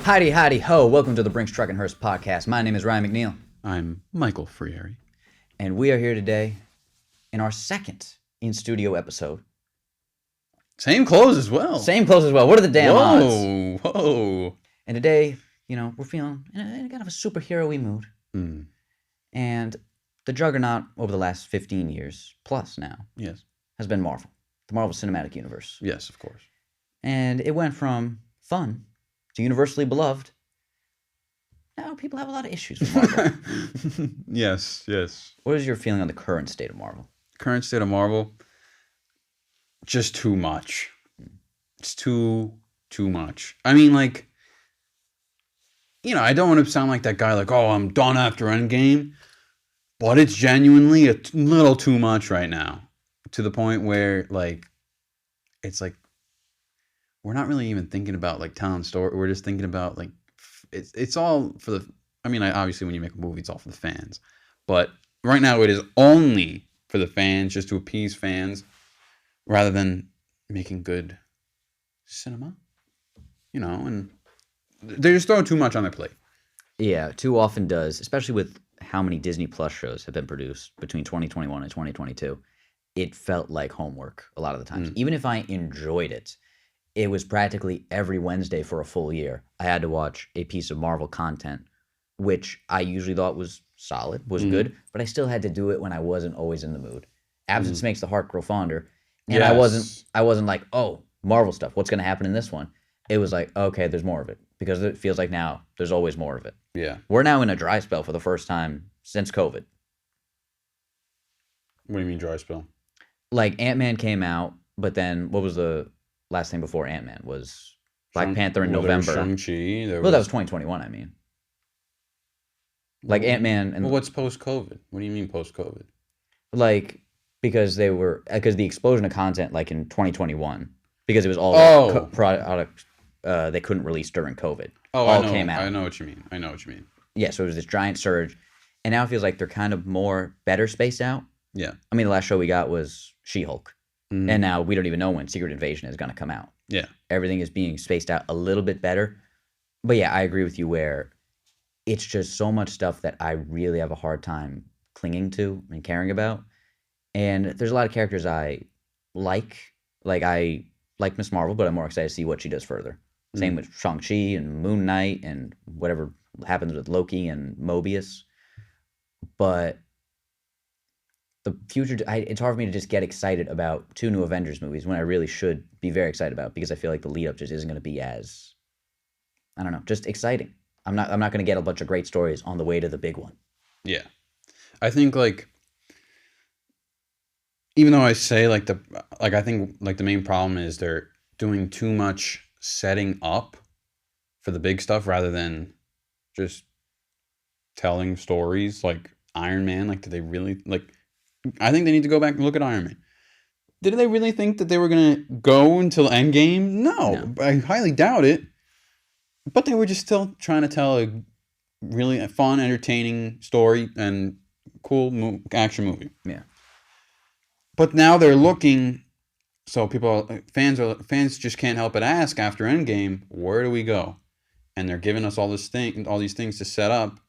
Howdy, howdy, ho. Welcome to the Brinx Truck and Hearse podcast. My name is Ryan McNeil. I'm Michael Frieri. And we are here today in our second in-studio episode. Same clothes as well. Same clothes as well. What are the damn odds? Whoa. And today, we're feeling in a kind of a superhero-y mood. Mm. And the juggernaut over the last 15 years, plus now, Yes. has been Marvel. The Marvel Cinematic Universe. Yes, of course. And it went from fun to universally beloved. Now people have a lot of issues with Marvel. Yes. What is your feeling on the current state of Marvel? Current state of Marvel, just too much. It's too much. I mean, I don't want to sound like that guy, I'm done after Endgame, but it's genuinely a little too much right now, to the point where, it's we're not really even thinking about, telling story. We're just thinking about, it's all for the, obviously when you make a movie, it's all for the fans, but right now it is only for the fans, just to appease fans, rather than making good cinema, and they're just throwing too much on their plate. Yeah, too often does, especially with how many Disney Plus shows have been produced between 2021 and 2022. It felt like homework a lot of the times. Even if I enjoyed it, it was practically every Wednesday for a full year. I had to watch a piece of Marvel content, which I usually thought was solid, was good, but I still had to do it when I wasn't always in the mood. Absence makes the heart grow fonder. And Yes. I wasn't like, oh, Marvel stuff, what's going to happen in this one? It was like, okay, there's more of it. Because it feels like now there's always more of it. Yeah. We're now in a dry spell for the first time since COVID. What do you mean dry spell? Like Ant-Man came out, but then what was the last thing before Ant-Man? Was Black Panther in November. Shang-Chi. That was 2021, I mean. Like Ant-Man and Well, what's post-COVID? What do you mean post-COVID? because the explosion of content in 2021, because it was all product they couldn't release during COVID. Came out. I know what you mean. Yeah, so it was this giant surge, and now it feels like they're kind of better spaced out. Yeah. The last show we got was She-Hulk, Mm-hmm. and now we don't even know when Secret Invasion is going to come out. Yeah. Everything is being spaced out a little bit better. But yeah, I agree with you where it's just so much stuff that I really have a hard time clinging to and caring about. And there's a lot of characters I like. I like Miss Marvel, but I'm more excited to see what she does further. Same with Shang-Chi and Moon Knight and whatever happens with Loki and Mobius. But the future, it's hard for me to just get excited about 2 new Avengers movies when I really should be very excited about, because I feel like the lead up just isn't going to be as, I don't know, just exciting. I'm not going to get a bunch of great stories on the way to the big one. Yeah. I think even though I say I think the main problem is they're doing too much setting up for the big stuff rather than just telling stories like Iron Man. Did they really I think they need to go back and look at Iron Man. Did they really think that they were going to go until Endgame? No, I highly doubt it. But they were just still trying to tell a really fun, entertaining story and cool action movie. Yeah. But now they're looking, so fans just can't help but ask after Endgame, where do we go? And they're giving us all these things to set up.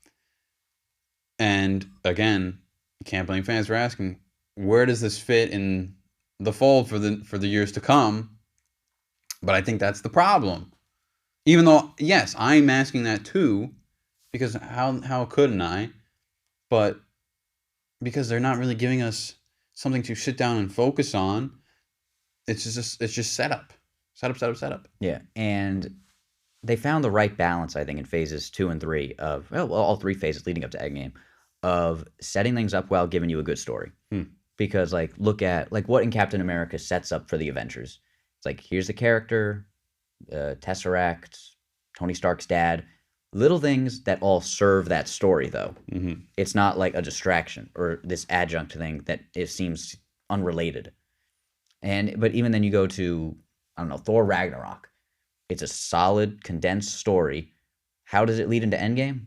And again, you can't blame fans for asking, where does this fit in the fold for the years to come? But I think that's the problem. Even though, yes, I'm asking that too, because how couldn't I? But because they're not really giving us something to sit down and focus on, it's just setup. Setup. Yeah, and they found the right balance, I think, in phases 2 and 3 of, all 3 phases leading up to Endgame, of setting things up while giving you a good story. Because, look at, what in Captain America sets up for the Avengers. It's here's the character, Tesseract, Tony Stark's dad, little things that all serve that story, though. Mm-hmm. It's not like a distraction or this adjunct thing that it seems unrelated. But even then you go to, I don't know, Thor Ragnarok. It's a solid, condensed story. How does it lead into Endgame?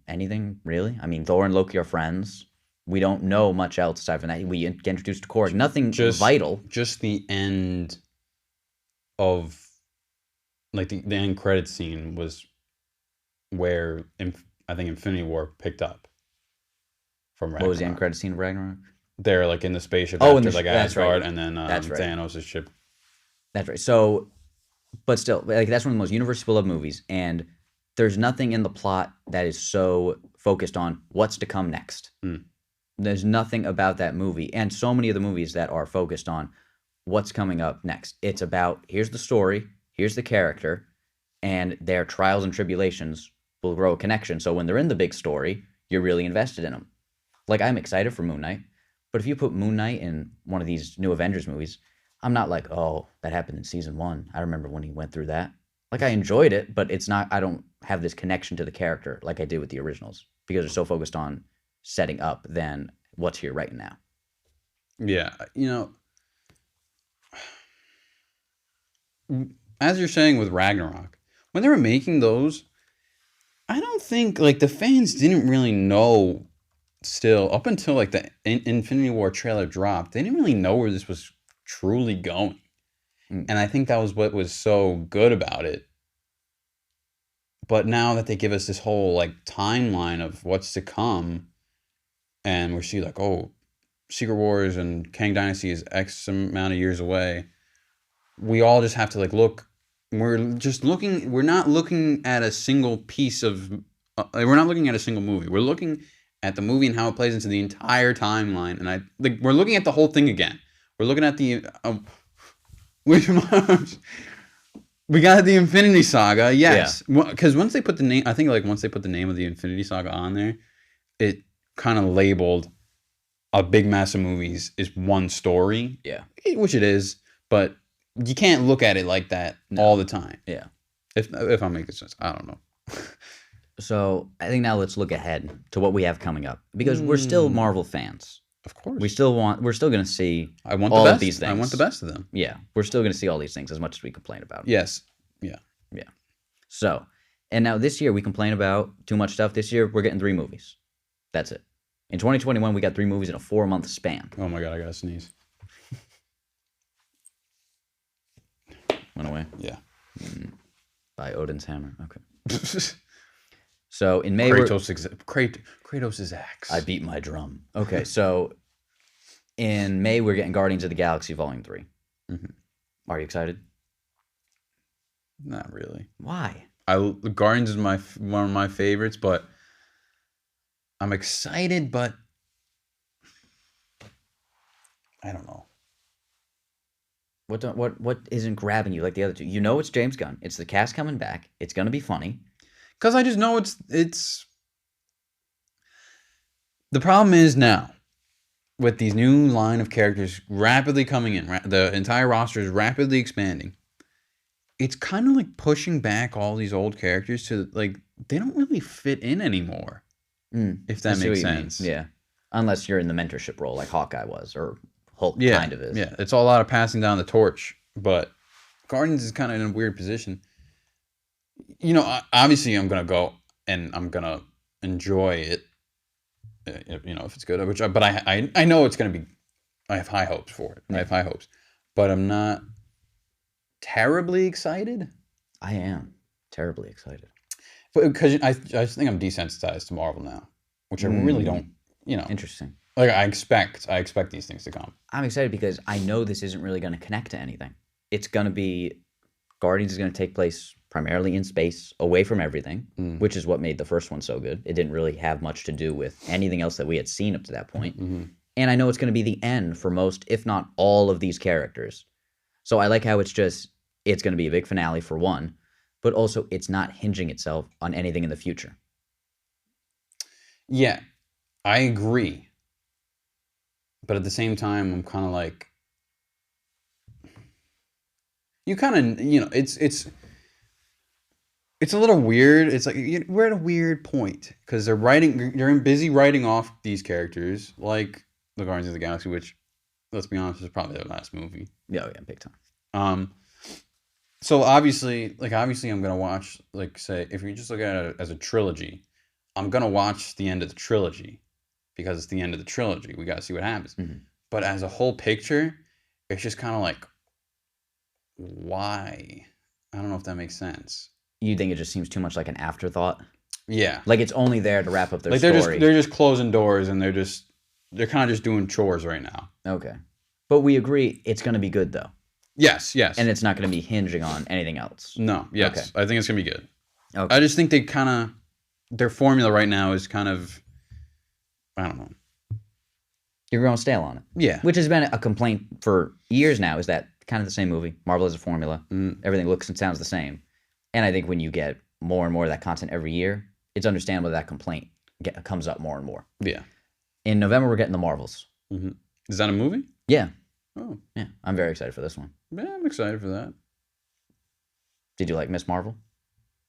Anything, really? Thor and Loki are friends. We don't know much else aside from that. We get introduced to Korg. Nothing vital. Just the end of, the end credit scene was where I think Infinity War picked up from What was the end Ragnarok. credit scene of Ragnarok? They're like in the spaceship Oh, in after the like that's right. Asgard, and then That's right. Thanos' ship. That's right. So, but still, like that's one of the most universally beloved movies, and there's nothing in the plot that is so focused on what's to come next. Mm. There's nothing about that movie, and so many of the movies that are focused on what's coming up next. It's about here's the story, here's the character, and their trials and tribulations will grow a connection. So when they're in the big story, you're really invested in them. Like I'm excited for Moon Knight, but if you put Moon Knight in one of these new Avengers movies, I'm not like, oh, that happened in season one. I remember when he went through that. Like I enjoyed it, but it's not. I don't have this connection to the character like I did with the originals because they're so focused on setting up than what's here right now. Yeah, as you're saying with Ragnarok, when they were making those, I don't think like the fans didn't really know still up until like the Infinity War trailer dropped. They didn't really know where this was truly going. Mm. And I think that was what was so good about it. But now that they give us this whole like timeline of what's to come, and we see like, oh, Secret Wars and Kang Dynasty is X amount of years away, we all just have to like look. We're just looking. We're not looking at a single piece of. We're not looking at a single movie. We're looking at the movie and how it plays into the entire timeline. And we're looking at the whole thing again. We're looking at the. We got the Infinity Saga, yes. Because once they put the name, I think like once they put the name of the Infinity Saga on there, it kind of labeled a big mass of movies is one story. Yeah. Which it is, but you can't look at it like that all the time. Yeah. If I'm making sense. I don't know. So I think now let's look ahead to what we have coming up because we're still Marvel fans. Of course. We're still going to see I want all the best. of these things. I want the best of them. Yeah. We're still going to see all these things as much as we complain about them. Yes. Yeah. Yeah. So, and now this year we complain about too much stuff. This year we're getting 3 movies. That's it. In 2021 we got 3 movies in a 4-month span. Oh my God, I gotta sneeze. Went away. Yeah. By Odin's hammer. Okay. So in May Kratos' axe. I beat my drum. Okay, so in May we're getting Guardians of the Galaxy Volume 3. Mm-hmm. Are you excited? Not really. Why? Guardians is one of my favorites, but I'm excited, but I don't know. What isn't grabbing you like the other two? You know it's James Gunn. It's the cast coming back. It's gonna be funny. Because I just know it's. The problem is now, with these new line of characters rapidly coming in, the entire roster is rapidly expanding. It's kind of like pushing back all these old characters to like they don't really fit in anymore. If that makes sense. Yeah, unless you're in the mentorship role like Hawkeye was or Hulk kind of is. Yeah, it's all a lot of passing down the torch, but Guardians is kind of in a weird position. Obviously I'm going to go and I'm going to enjoy it, if it's good, but I know it's going to be, I have high hopes for it. I have high hopes, but I'm not terribly excited. I am terribly excited. Because I just think I'm desensitized to Marvel now, which I really don't, Interesting. Like I expect these things to come. I'm excited because I know this isn't really going to connect to anything. It's going to be, Guardians is going to take place primarily in space, away from everything, which is what made the first one so good. It didn't really have much to do with anything else that we had seen up to that point. Mm-hmm. And I know it's going to be the end for most, if not all, of these characters. So I like how it's going to be a big finale for one, but also it's not hinging itself on anything in the future. Yeah, I agree. But at the same time, I'm kind of like, you kind of, it's a little weird. It's like we're at a weird point because they're busy writing off these characters like the Guardians of the Galaxy, which, let's be honest, is probably their last movie. Yeah, big time. So obviously I'm gonna watch, like, say, if you just look at it as a trilogy, I'm gonna watch the end of the trilogy because it's the end of the trilogy. We gotta see what happens. Mm-hmm. But as a whole picture, it's just kind of like, why? I don't know if that makes sense. You think it just seems too much like an afterthought? Yeah. Like it's only there to wrap up their Like story. they're just closing doors and they're kind of just doing chores right now. Okay. But we agree it's going to be good though. Yes, yes. And it's not going to be hinging on anything else. No, yes. Okay. I think it's going to be good. Okay. I just think they kind of, their formula right now is kind of, I don't know. You're growing stale on it. Yeah. Which has been a complaint for years now, is that kind of the same movie. Marvel has a formula. Everything looks and sounds the same. And I think when you get more and more of that content every year, it's understandable that complaint comes up more and more. Yeah. In November, we're getting the Marvels. Mm-hmm. Is that a movie? Yeah. Oh. Yeah. I'm very excited for this one. Yeah, I'm excited for that. Did you like Miss Marvel?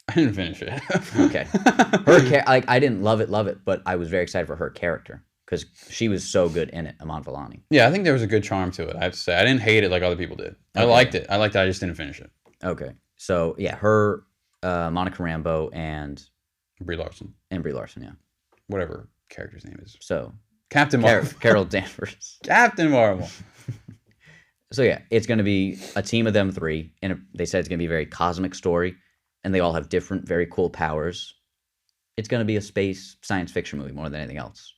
I didn't finish it. Okay. I didn't love it, but I was very excited for her character because she was so good in it, Iman Vellani. Yeah, I think there was a good charm to it, I have to say. I didn't hate it like other people did. I liked it. I just didn't finish it. Okay. So, yeah, her, Monica Rambeau, and Brie Larson. Brie Larson, yeah. Whatever character's name is. So, Captain Marvel. Carol Danvers. Captain Marvel. So, yeah, it's going to be a team of them three, and they said it's going to be a very cosmic story, and they all have different, very cool powers. It's going to be a space science fiction movie more than anything else.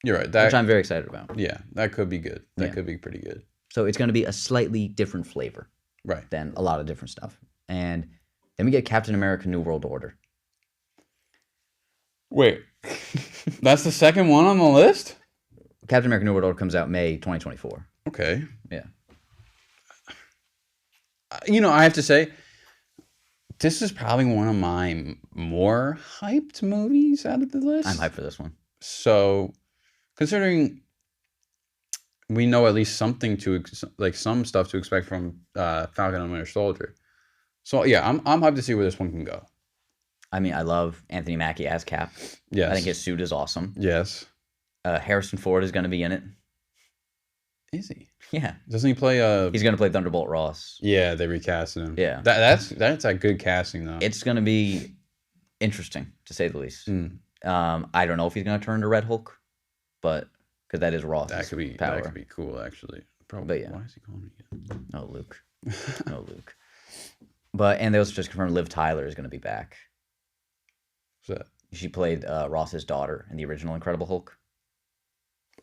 You're right. Which I'm very excited about. Yeah, that could be good. That could be pretty good. So it's going to be a slightly different flavor. Right. Than a lot of different stuff. And then we get Captain America New World Order. Wait. That's the second one on the list? Captain America New World Order comes out May 2024. Okay. Yeah. I have to say, this is probably one of my more hyped movies out of the list. I'm hyped for this one. So, considering we know at least something some stuff to expect from Falcon and Winter Soldier. So yeah, I'm hyped to see where this one can go. I mean, I love Anthony Mackie as Cap. Yes. I think his suit is awesome. Yes. Harrison Ford is going to be in it. Is he? Yeah. Doesn't he play He's going to play Thunderbolt Ross. Yeah, they recasted him. Yeah. That's a good casting though. It's going to be interesting to say the least. I don't know if he's going to turn to Red Hulk, but because that is Ross's power. That could be cool actually. Probably. But yeah. Why is he calling me again? No, Luke. No, Luke. And they also just confirmed Liv Tyler is going to be back. What's that? She played Ross's daughter in the original Incredible Hulk.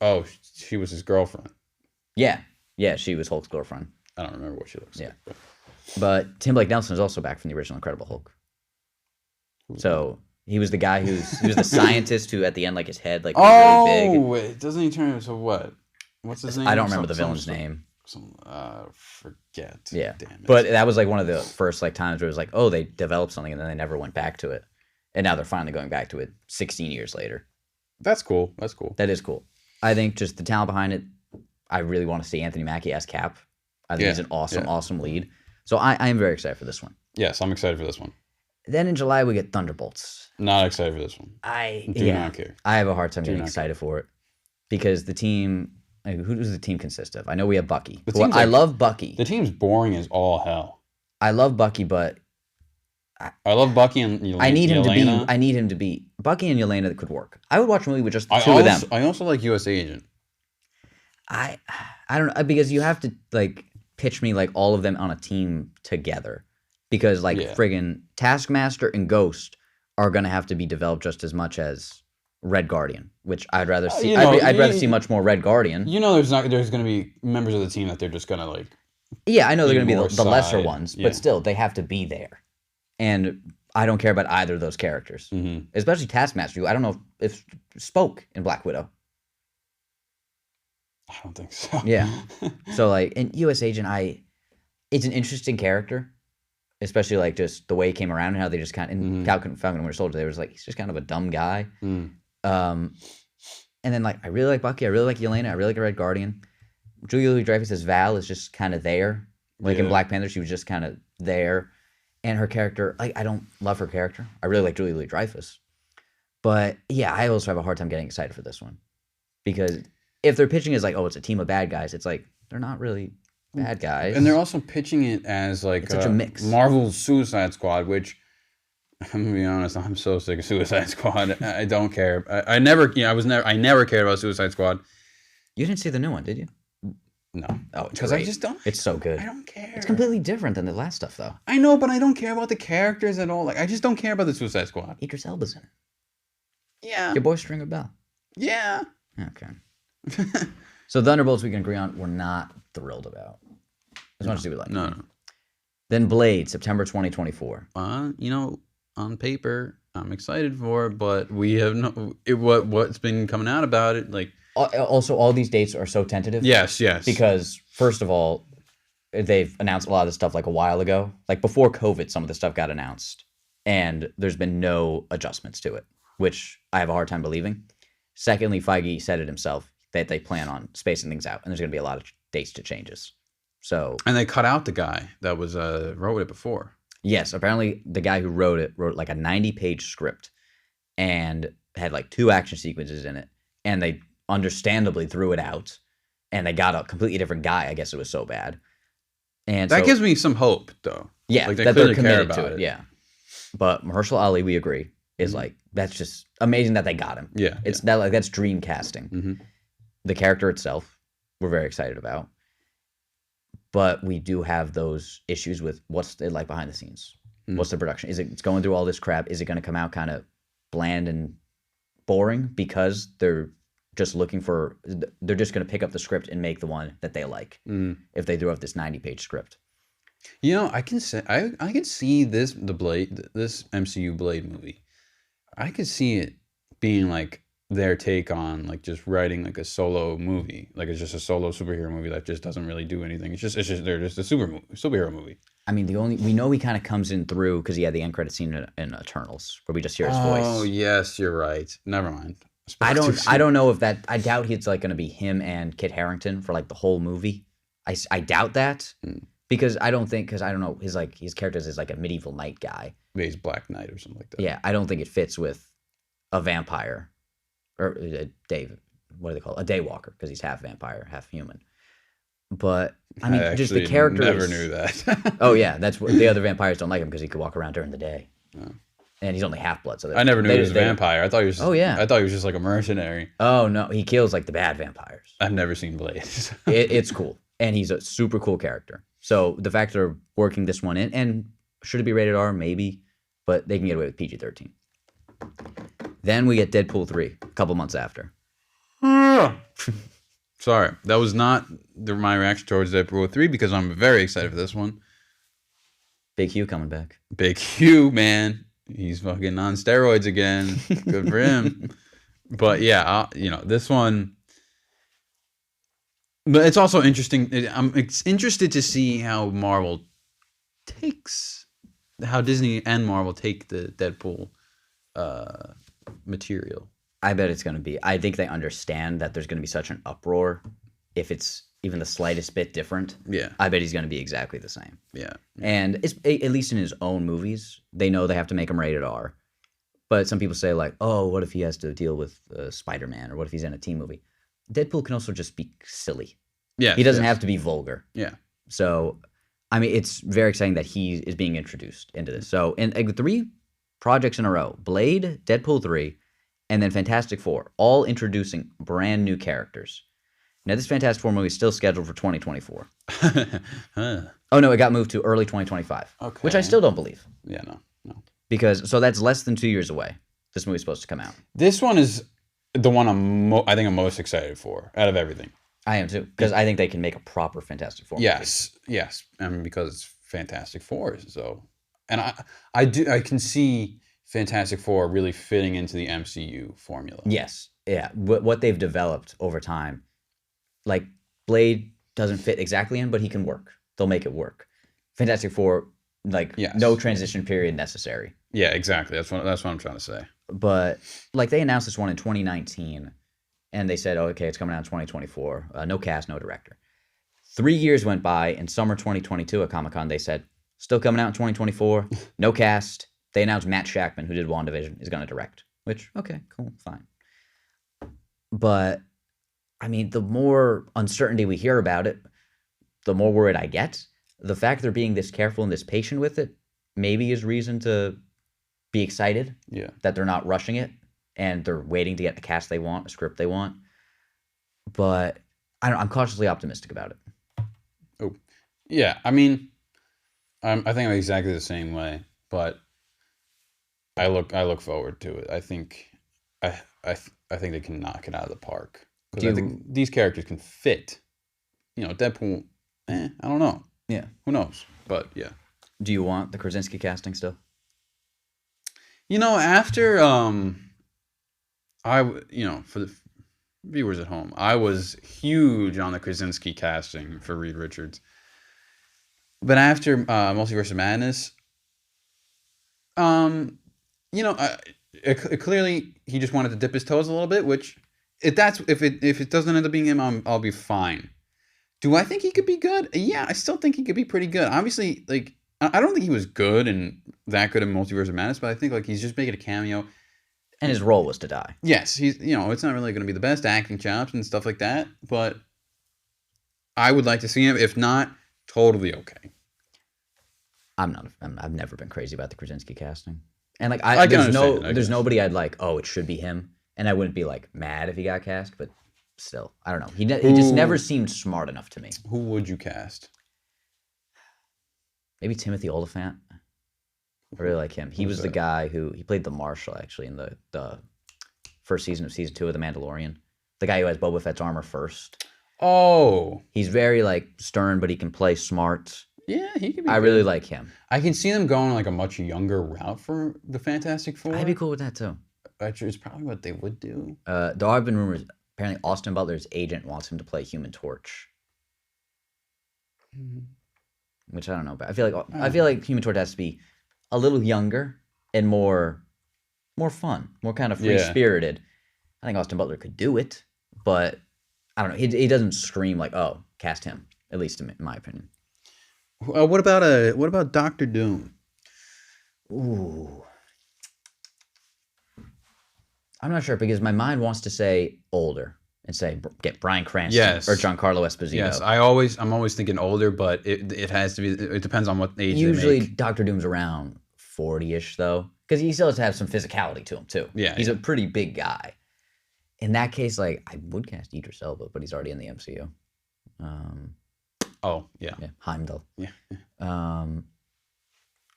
Oh, she was his girlfriend. Yeah. Yeah, she was Hulk's girlfriend. I don't remember what she looks like. But Tim Blake Nelson is also back from the original Incredible Hulk. So he was the guy he was the scientist who at the end, like his head like was really big. Wait, doesn't he turn into what? What's his name? I don't remember the villain's name. Forget. Yeah. Damn it. But that was like one of the first like times where it was like, oh, they developed something and then they never went back to it. And now they're finally going back to it 16 years later. That's cool. That's cool. That is cool. I think just the talent behind it, I really want to see Anthony Mackie as Cap. I think he's an awesome lead. So I am very excited for this one. Yes, I'm excited for this one. Then in July we get Thunderbolts. Not excited for this one. Do not care. I have a hard time getting excited for it because the team. Like, who does the team consist of? I know we have Bucky. I love Bucky. The team's boring as all hell. I love Bucky, but I love Bucky and Yelena. I need him to be Bucky and Yelena that could work. I would watch a movie with just the two of them. I also like U.S. Agent. I don't know because you have to like pitch me like all of them on a team together because friggin' Taskmaster and Ghost are gonna have to be developed just as much as Red Guardian, which I'd rather see. I'd rather see much more Red Guardian. There's gonna be members of the team that they're just gonna like. Yeah, I know they're gonna be the lesser ones, but still they have to be there. And I don't care about either of those characters, especially Taskmaster. I don't know if spoke in Black Widow. I don't think so. Yeah. So like in U.S. Agent, it's an interesting character, especially like just the way he came around and how they just kind of in Falcon and Winter Soldier, they was like he's just kind of a dumb guy. And then like I really like Bucky, I really like Yelena, I really like Red Guardian. Julia Louis-Dreyfus as Val is just kind of there. Like in Black Panther, she was just kind of there. And her character, like I don't love her character. I really like Julia Louis-Dreyfus. But yeah, I also have a hard time getting excited for this one. Because if they're pitching as like, oh, it's a team of bad guys, it's like they're not really bad guys. And they're also pitching it as like such a mix. Marvel's Suicide Squad, which I'm gonna be honest, I'm so sick of Suicide Squad. I don't care. I never cared about Suicide Squad. You didn't see the new one, did you? No. Oh, because I just don't. It's so good. I don't care. It's completely different than the last stuff, though. I know, but I don't care about the characters at all. Like, I just don't care about the Suicide Squad. Idris Elba's in it. Yeah. Your boy Stringer Bell. Yeah. Okay. So Thunderbolts we can agree on we're not thrilled about. As much as we like. No. Then Blade, September 2024. On paper, I'm excited for it, but we have what's been coming out about it. Like, Also, all these dates are so tentative. yes. Because, first of all, they've announced a lot of this stuff like a while ago. Like before COVID, some of the stuff got announced, and there's been no adjustments to it, which I have a hard time believing. Secondly, Feige said it himself that they plan on spacing things out, and there's going to be a lot of dates to changes. So, and they cut out the guy that was wrote it before. yes, apparently the guy who wrote like a 90-page script and had like 2 action sequences in it, and they understandably threw it out, and they got a completely different guy. I guess it was so bad. And that gives me some hope, though. Yeah, like, they that clearly they're committed care to about it. Yeah, but Mahershala Ali, we agree, is like that's just amazing that they got him. Yeah, it's that like that's dream casting. The character itself, we're very excited about, but we do have those issues with what's it like behind the scenes. What's the production? It's going through all this crap? Is it going to come out kind of bland and boring because they're just looking for? They're just going to pick up the script and make the one that they like. If they threw up this 90-page script. I can say I can see this MCU Blade movie. I could see it being like their take on like just writing like a solo movie, like it's just a solo superhero movie that just doesn't really do anything. It's just they're just a superhero movie. I mean, we know he kind of comes in through because he had the end credit scene in Eternals where we just hear his voice. Oh yes, you're right. Never mind. I don't know if that. I doubt it's like going to be him and Kit Harington for like the whole movie. I doubt that. Because I don't know his character is like a medieval knight guy. Maybe he's Black Knight or something like that. Yeah, I don't think it fits with a vampire or what do they call it? A daywalker because he's half vampire, half human. But I mean, just the character. Never knew that. Oh yeah, that's what the other vampires don't like him because he could walk around during the day. Oh. And he's only half blood. So I never knew he was a vampire. I thought he was. Oh yeah. I thought he was just like a mercenary. Oh no, he kills like the bad vampires. I've never seen Blade. It's cool, and he's a super cool character. So the fact they're working this one in, and should it be rated R? Maybe, but they can get away with PG-13. Then we get Deadpool 3 a couple months after. Sorry, that was not my reaction towards Deadpool 3 because I'm very excited for this one. Big Hugh coming back. Big Hugh, man. He's fucking on steroids again. Good for him. But yeah, this one. But it's also interesting. I'm interested to see how Disney and Marvel take the Deadpool material. I bet it's going to be. I think they understand that there's going to be such an uproar if it's even the slightest bit different. Yeah. I bet he's going to be exactly the same. Yeah. And it's at least in his own movies, they know they have to make him rated R. But some people say like, oh, what if he has to deal with Spider-Man or what if he's in a teen movie? Deadpool can also just be silly. Yeah. He doesn't have to be vulgar. Yeah. So, I mean, it's very exciting that he is being introduced into this. So, in 3 projects in a row, Blade, Deadpool 3, and then Fantastic Four, all introducing brand new characters. Now, this Fantastic Four movie is still scheduled for 2024. Oh, no, it got moved to early 2025, which I still don't believe. Yeah, no. Because, so that's less than 2 years away. This movie's supposed to come out. This one is the one I think I'm most excited for out of everything. I am too, because I think they can make a proper Fantastic Four movie. Yes. I mean, because it's Fantastic Four, so. And I can see Fantastic Four really fitting into the MCU formula. Yes. Yeah. What they've developed over time, like Blade doesn't fit exactly in, but he can work. They'll make it work. Fantastic Four, like no transition period necessary. Yeah, exactly. That's what I'm trying to say. But like they announced this one in 2019, and they said, "Oh, okay, it's coming out in 2024. No cast, no director." 3 years went by. In summer 2022 at Comic-Con, they said, "Still coming out in 2024. No cast." They announced Matt Shakman, who did WandaVision, is going to direct. Which, okay, cool, fine. But I mean, the more uncertainty we hear about it, the more worried I get. The fact they're being this careful and this patient with it maybe is reason to be excited. Yeah. That they're not rushing it and they're waiting to get the cast they want, a script they want. But I'm cautiously optimistic about it. Oh, yeah. I mean, I think I'm exactly the same way, but I look forward to it. I think I think they can knock it out of the park Do because I you? think these characters can fit. Deadpool. I don't know. Yeah. Who knows? But yeah. Do you want the Krasinski casting still? After for the viewers at home, I was huge on the Krasinski casting for Reed Richards. But after Multiverse of Madness, um, clearly he just wanted to dip his toes a little bit. Which, if it doesn't end up being him, I'll be fine. Do I think he could be good? Yeah, I still think he could be pretty good. Obviously, like I don't think he was good and that good in Multiverse of Madness, but I think like he's just making a cameo. And his role was to die. Yes, he's it's not really going to be the best acting chops and stuff like that, but I would like to see him. If not, totally okay. I've never been crazy about the Krasinski casting, and like I can there's understand. there's nobody I'd like. Oh, it should be him, and I wouldn't be like mad if he got cast, but still, I don't know. He just never seemed smart enough to me. Who would you cast? Maybe Timothy Olyphant. I really like him. He was the guy he played the Marshal actually in the first season of season 2 of The Mandalorian. The guy who has Boba Fett's armor first. Oh, He's very like stern, but he can play smart. yeah, he could be. I really like him. I can see them going like a much younger route for the Fantastic Four. I'd be cool with that too. Which is probably what they would do. There have been rumors. Apparently, Austin Butler's agent wants him to play Human Torch, which I don't know. But I feel like Human Torch has to be a little younger and more fun, more kind of free spirited. I think Austin Butler could do it, but I don't know. He doesn't scream like, "Oh, cast him." At least in my opinion. What about Doctor Doom? Ooh, I'm not sure because my mind wants to say older and say get Bryan Cranston or Giancarlo Esposito. Yes, I'm always thinking older, but it has to be. It depends on what age. Usually, Doctor Doom's around 40-ish though, because he still has to have some physicality to him too. Yeah, he's a pretty big guy. In that case, like I would cast Idris Elba, but he's already in the MCU. Heimdall. Yeah.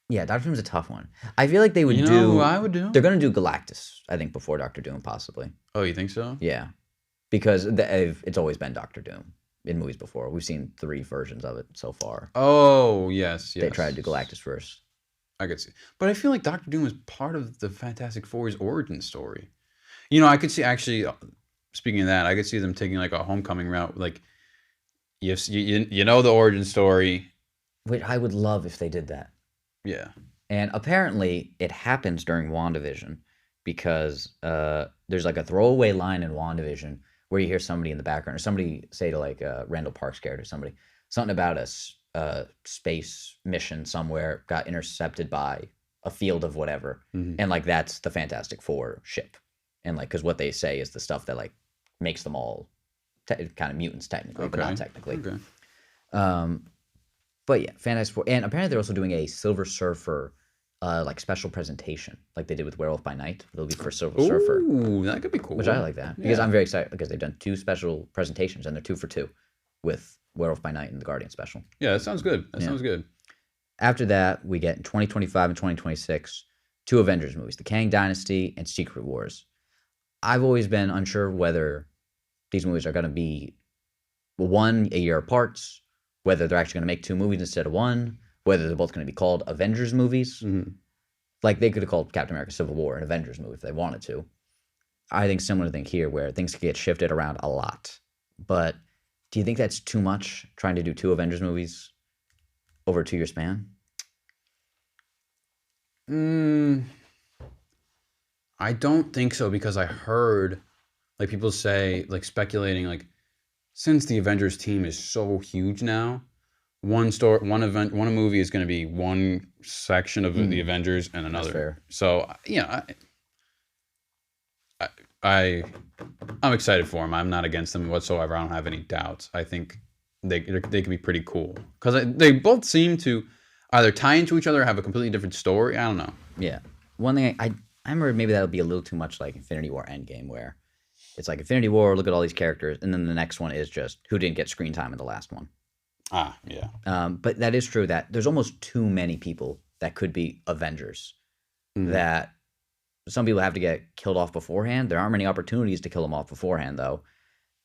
Yeah, Doctor Doom's a tough one. I feel like they would do. Who I would do? They're gonna do Galactus, I think, before Doctor Doom, possibly. Oh, you think so? Yeah, because it's always been Doctor Doom in movies before. We've seen 3 versions of it so far. Oh, yes. They tried to do Galactus first. I could see, but I feel like Doctor Doom is part of the Fantastic Four's origin story. I could see actually. Speaking of that, I could see them taking like a homecoming route, like you know the origin story. Which I would love if they did that. Yeah. And apparently it happens during WandaVision because there's like a throwaway line in WandaVision where you hear somebody in the background or somebody say to like Randall Park's character, something about a space mission somewhere got intercepted by a field of whatever. Mm-hmm. And like that's the Fantastic Four ship. And like, because what they say is the stuff that like makes them all kind of mutants technically, but not technically. Okay. But yeah, Fantastic Four, and apparently they're also doing a Silver Surfer, like special presentation, like they did with Werewolf by Night. It'll be for Silver Surfer. Ooh, that could be cool. Which I like that because I'm very excited because they've done 2 special presentations and they're 2 for 2 with Werewolf by Night and the Guardian special. Yeah, that sounds good. That sounds good. After that, we get in 2025 and 2026 2 Avengers movies: The Kang Dynasty and Secret Wars. I've always been unsure whether these movies are going to be 1 a year apart, whether they're actually going to make 2 movies instead of 1, whether they're both going to be called Avengers movies. Mm-hmm. Like, they could have called Captain America Civil War an Avengers movie if they wanted to. I think similar thing here, where things could get shifted around a lot. But do you think that's too much, trying to do 2 Avengers movies over a 2-year span? I don't think so, because I heard, like, people say, like, speculating, like, since the Avengers team is so huge now, one movie is going to be one section of the Avengers and another. That's fair. So I'm excited for them. I'm not against them whatsoever. I don't have any doubts. I think they could be pretty cool because they both seem to either tie into each other or have a completely different story. I don't know. Yeah. One thing I remember, maybe that would be a little too much like Infinity War Endgame, where it's like Infinity War, look at all these characters, and then the next one is just who didn't get screen time in the last one. Yeah. But that is true that there's almost too many people that could be Avengers that some people have to get killed off beforehand. There aren't many opportunities to kill them off beforehand, though.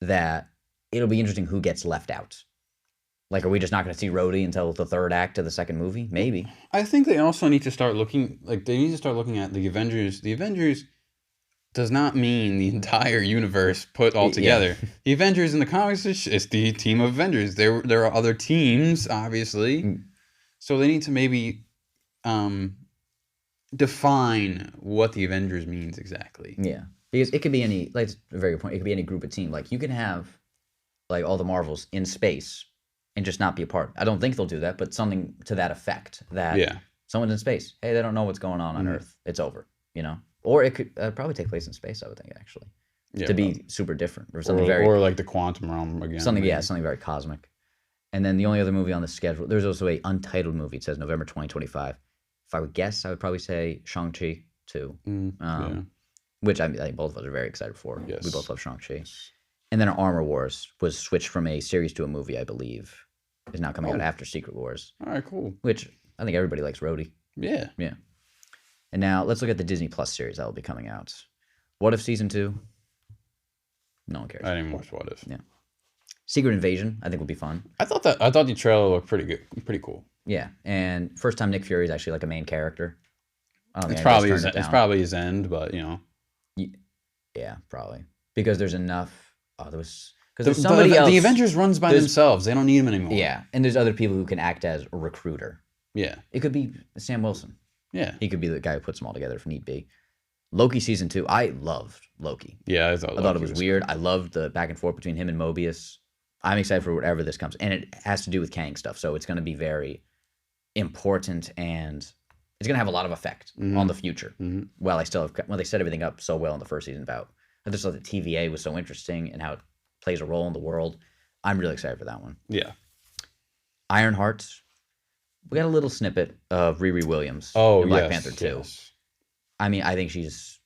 That it'll be interesting who gets left out. Like, are we just not going to see Rhodey until the third act of the second movie? Maybe. I think they also need to start looking at the Avengers. The Avengers does not mean the entire universe put all together. Yeah. The Avengers in the comics is the team of Avengers. There are other teams, obviously. So they need to maybe define what the Avengers means exactly. Yeah. Because it could be any, like, a very good point, it could be any group of team. Like, you can have, like, all the Marvels in space and just not be a part. I don't think they'll do that, but something to that effect. That someone's in space. Hey, they don't know what's going on Earth. It's over, you know? Or it could probably take place in space, I would think, actually. Yeah, to be super different. Or something or like the quantum realm again. Something very cosmic. And then the only other movie on the schedule, there's also a untitled movie. It says November 2025. If I would guess, I would probably say Shang-Chi 2. Which I think both of us are very excited for. Yes. We both love Shang-Chi. And then Armor Wars was switched from a series to a movie, I believe. Is now coming out after Secret Wars. All right, cool. Which I think everybody likes Rhodey. Yeah. Yeah. And now let's look at the Disney Plus series that will be coming out. What If Season 2? No one cares. I didn't watch What If. Yeah. Secret Invasion, I think will be fun. I thought the trailer looked pretty good, pretty cool. Yeah, and first time Nick Fury is actually like a main character. It's probably his end, but you know. Yeah, probably because there's enough. Because there's somebody else. The Avengers runs by themselves. They don't need him anymore. Yeah, and there's other people who can act as a recruiter. Yeah, it could be Sam Wilson. Yeah, he could be the guy who puts them all together if need be. Loki season 2, I loved Loki. Yeah, I thought it was weird. I loved the back and forth between him and Mobius. I'm excited for whatever this comes, and it has to do with Kang stuff, so it's going to be very important and it's going to have a lot of effect on the future. Well, they set everything up so well in the first season about. I just thought the TVA was so interesting and how it plays a role in the world. I'm really excited for that one. Yeah. Ironheart. We got a little snippet of Riri Williams in Black Panther 2. Yes. I mean, I think she's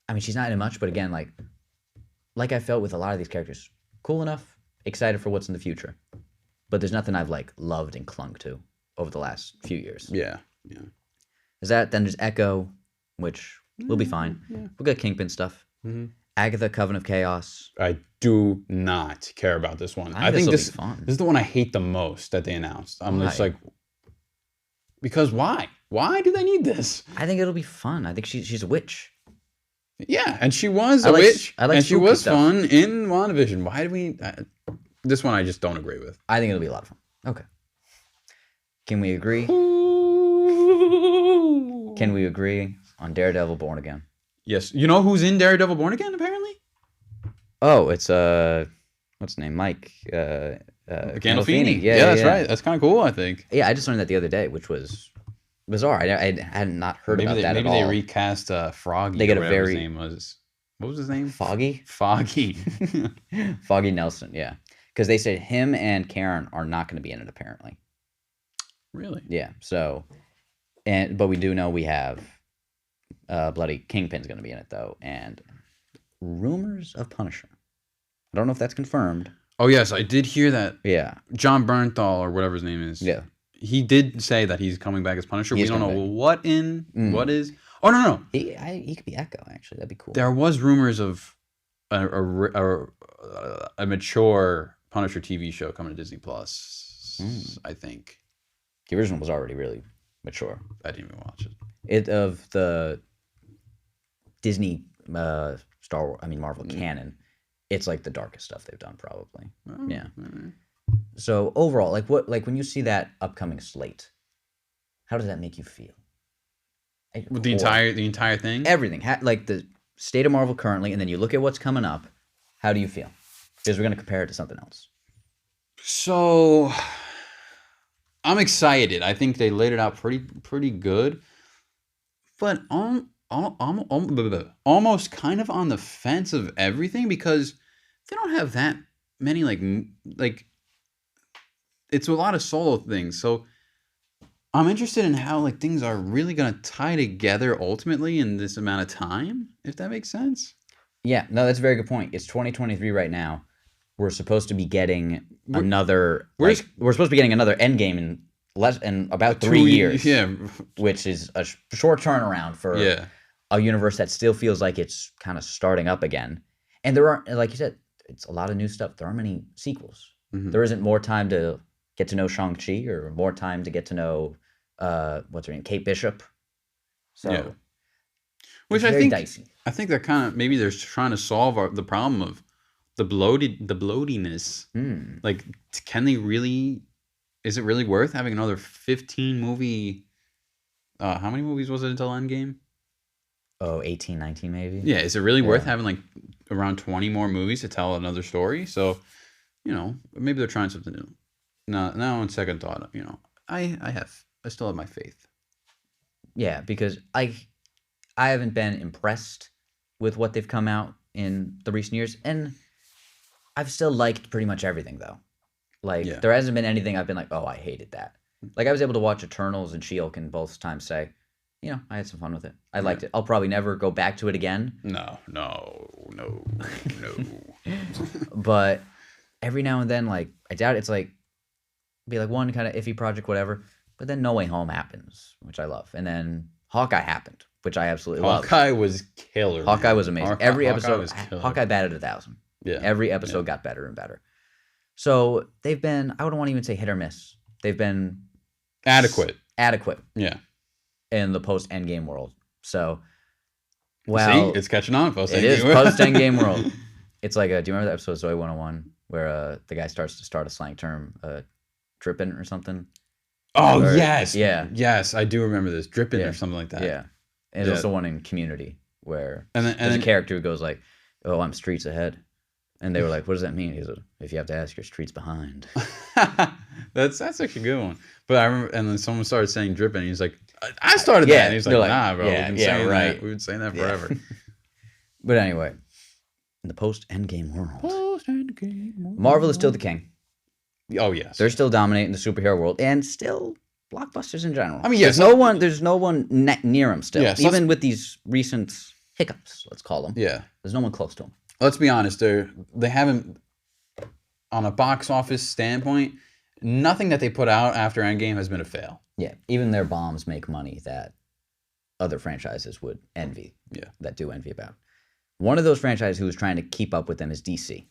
not in much, but again, like I felt with a lot of these characters, cool enough, excited for what's in the future. But there's nothing I've loved and clung to over the last few years. Yeah. Then there's Echo, which will be fine. Yeah. We'll get Kingpin stuff. Agatha, Coven of Chaos. I do not care about this one. I think this is the one I hate the most that they announced. I'm just like, because why? Why do they need this? I think it'll be fun. I think she's a witch. Yeah, and she was a witch. And she was fun in WandaVision. Why do we... this one I just don't agree with. I think it'll be a lot of fun. Okay. Can we agree? Can we agree on Daredevil Born Again? Yes. You know who's in Daredevil Born Again, apparently? Oh, it's, what's his name? Mike. Gandolfini. Yeah, that's right. That's kind of cool, I think. Yeah, I just learned that the other day, which was bizarre. I had not heard about that at all. Maybe they recast Froggy. They get his name was. What was his name? Foggy? Foggy Nelson, yeah. Because they said him and Karen are not going to be in it, apparently. Really? Yeah, so... But we do know we have bloody Kingpin's going to be in it, though, and rumors of Punisher. I don't know if that's confirmed. Oh, yes, I did hear that. Yeah. John Bernthal, or whatever his name is. Yeah. He did say that he's coming back as Punisher. We don't know what is. Oh, no. He could be Echo, actually. That'd be cool. There was rumors of a mature Punisher TV show coming to Disney Plus, I think. The original was already really mature. I didn't even watch it. Of the Disney Marvel canon, it's like the darkest stuff they've done, probably. Oh, yeah. Right. So overall, when you see that upcoming slate, how does that make you feel? With the entire thing? Everything. The state of Marvel currently, and then you look at what's coming up, how do you feel? Because we're going to compare it to something else. So... I'm excited. I think they laid it out pretty good, but almost kind of on the fence of everything because they don't have that many it's a lot of solo things. So I'm interested in how things are really gonna tie together ultimately in this amount of time, if that makes sense. Yeah, no, that's a very good point. It's 2023 right now. We're supposed to be getting another. We're supposed to be getting another Endgame in about 3 years. Yeah, which is a short turnaround for a universe that still feels like it's kind of starting up again. And there aren't, like you said, it's a lot of new stuff. There aren't many sequels. There isn't more time to get to know Shang-Chi or more time to get to know, what's her name, Kate Bishop. So Yeah. Which it's very dicey. I think they're kind of, maybe they're trying to solve the problem of the bloatiness. Like, can they really, is it really worth having another 15 movie, how many movies was it until Endgame? Oh, 18, 19 maybe? Yeah, is it really worth having like around 20 more movies to tell another story? So, maybe they're trying something new. Now on second thought, I still have my faith. Yeah, because I haven't been impressed with what they've come out in the recent years, and I've still liked pretty much everything though. Like there hasn't been anything I've been like, oh, I hated that. Like I was able to watch Eternals and She-Hulk and both times say, I had some fun with it. I liked it. I'll probably never go back to it again. No. But every now and then, like I doubt it's like be like one kind of iffy project, whatever. But then No Way Home happens, which I love, and then Hawkeye happened, which I absolutely love. Hawkeye was killer. Hawkeye was amazing. Every episode, Hawkeye Hawkeye batted 1,000. Yeah. Every episode got better and better. So they've been, I wouldn't want to even say hit or miss. They've been adequate. Yeah. In the post Endgame world. So, well, see, it's catching on post Endgame. It is post Endgame world. It's like, do you remember the episode of Zoe 101 where the guy starts to start a slang term, dripping or something? Oh, yes. Yeah. Yes, I do remember this. Dripping or something like that. Yeah. And there's also one in Community where there's a character who goes like, oh, I'm streets ahead. And they were like, what does that mean? He said, if you have to ask, your streets behind. That's actually a good one. But I remember, and then someone started saying dripping. And he's like, I started that. And he's like, nah, bro. We've been saying that. We've been saying that forever. But anyway, in the post-Endgame world, Marvel is still the king. Oh, yes. They're still dominating the superhero world and still blockbusters in general. I mean, yes. There's no one near them still. Yes, even with these recent hiccups, let's call them. Yeah. There's no one close to them. Let's be honest. They haven't, on a box office standpoint, nothing that they put out after Endgame has been a fail. Yeah. Even their bombs make money that other franchises would envy. Yeah. That do envy about. One of those franchises who is trying to keep up with them is DC.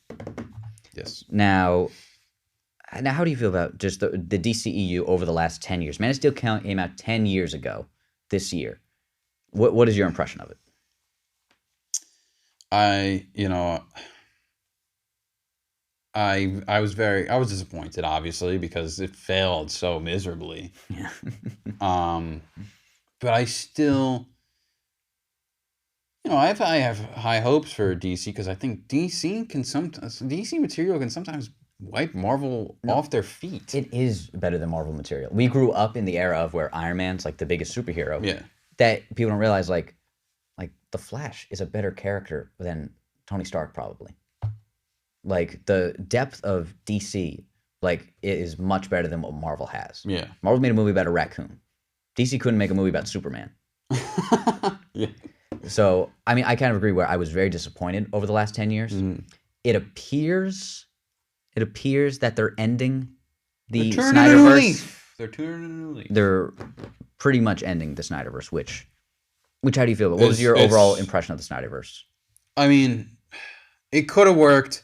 Yes. Now, how do you feel about just the DCEU over the last 10 years? Man of Steel came out 10 years ago this year. What is your impression of it? I was disappointed, obviously, because it failed so miserably. Yeah. But I still, I have high hopes for DC because I think DC material can sometimes wipe Marvel off their feet. It is better than Marvel material. We grew up in the era of where Iron Man's like the biggest superhero. Yeah. That people don't realize, like the Flash is a better character than Tony Stark probably. Like the depth of DC, like it is much better than what Marvel has. Yeah. Marvel made a movie about a raccoon. DC couldn't make a movie about Superman. Yeah. So I mean, I kind of agree. Where I was very disappointed over the last 10 years. It appears that they're ending the Snyderverse. They're turning a new leaf. They're pretty much ending the Snyderverse. Which how do you feel? What was your overall impression of the Snyderverse? I mean, it could have worked.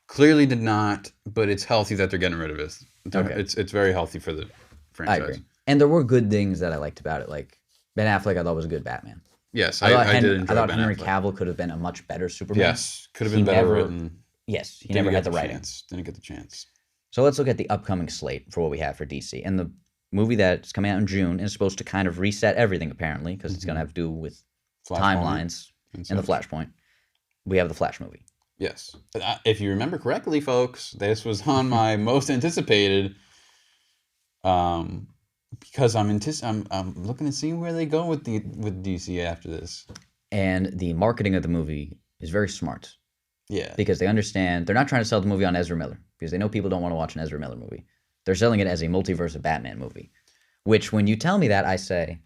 Clearly did not, but it's healthy that they're getting rid of it. Okay. It's very healthy for the franchise. I agree. And there were good things that I liked about it. Like Ben Affleck, I thought was a good Batman. Yes, I did enjoy I thought Ben Henry Affleck. Cavill could have been a much better Superman. Yes, could have been better written. Yes, he never had the writing. Didn't get the chance. So let's look at the upcoming slate for what we have for DC. And the movie that's coming out in June is supposed to kind of reset everything, apparently, because it's going to have to do with timelines and the Flashpoint. We have the Flash movie. Yes. If you remember correctly, folks, this was on my most anticipated because I'm looking to see where they go with DC after this. And the marketing of the movie is very smart. Yeah. Because they understand they're not trying to sell the movie on Ezra Miller because they know people don't want to watch an Ezra Miller movie. They're selling it as a multiverse of Batman movie, which when you tell me that, I say,